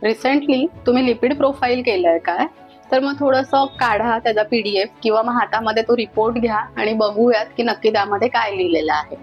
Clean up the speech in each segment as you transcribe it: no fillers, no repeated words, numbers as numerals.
Recently तुम्ही lipid profile केलंय काय? तर मग थोडंसं काढा त्याचा PDF किंवा मग हातामध्ये तो रिपोर्ट घ्या आणि बघूयात की नक्की त्यामध्ये काय लिहिलेलं आहे.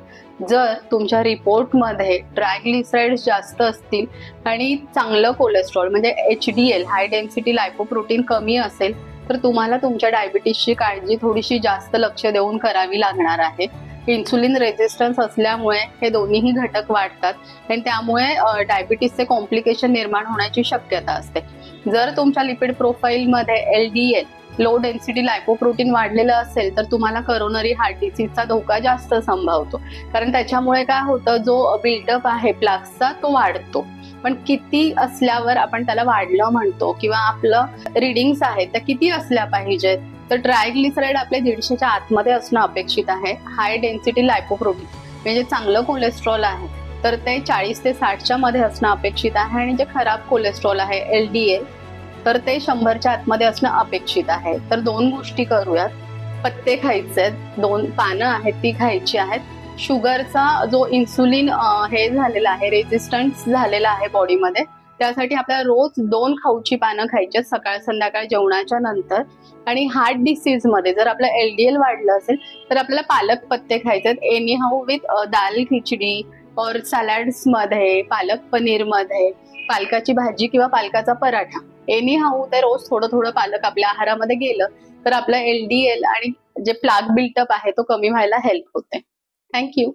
जर तुमच्या रिपोर्टमध्ये ट्रायग्लिसराइड्स जास्त असतील आणि चांगलं कोलेस्ट्रॉल म्हणजे HDL हाय डेन्सिटी लायपोप्रोटीन कमी असेल तर तुम्हाला तुमच्या डायबिटीसची काळजी थोडीशी जास्त लक्ष देऊन करावी लागणार आहे. इन्सुलिन रेझिस्टन्स असल्यामुळे हे दोन्हीही घटक वाढतात आणि त्यामुळे डायबिटीसचे कॉम्प्लिकेशन निर्माण होण्याची शक्यता असते. जर तुमच्या लिपिड प्रोफाईलमध्ये LDL लो डेन्सिटी लायपोप्रोटीन वाढलेलं असेल तर तुम्हाला करोनरी हार्ट डिसीजचा धोका जास्त संभावतो, कारण त्याच्यामुळे काय होतं, जो बिल्डअप आहे प्लाक्सचा तो वाढतो. पण किती असल्यावर आपण त्याला वाढलं म्हणतो किंवा आपलं रिडिंग्स आहेत त्या किती असल्या पाहिजेत? तर ट्रायग्लिसराईड आपले 150च्या आतमध्ये असणं अपेक्षित आहे. हाय डेन्सिटी लायपोप्रोटीन म्हणजे चांगलं कोलेस्ट्रॉल आहे तर ते 40 ते 60च्या मध्ये असणं अपेक्षित आहे आणि जे खराब कोलेस्ट्रॉल आहे LDL तर ते 100च्या आतमध्ये असणं अपेक्षित आहे. तर 2 गोष्टी करूयात. पत्ते खायचे आहेत, 2 पानं आहेत ती खायची आहेत. शुगरचा जो इन्सुलिन हे झालेला आहे, रेझिस्टन्स झालेला आहे बॉडीमध्ये, त्यासाठी आपल्याला रोज 2 खाऊची पानं खायची सकाळ संध्याकाळ जेवणाच्या नंतर. आणि हार्ट डिसीज मध्ये जर आपलं LDL वाढलं असेल तर आपल्याला पालक पत्ते खायचे एनी हाऊ विथ दाल खिचडी और सॅलड्स मध्ये, पालक पनीर मध्ये, पालकाची भाजी किंवा पालकाचा पराठा. एनी हाऊ ते रोज थोडं थोडं पालक आपल्या आहारामध्ये गेलं तर आपलं LDL आणि जे प्लाक बिल्टअप आहे तो कमी व्हायला हेल्प होते. थँक्यू.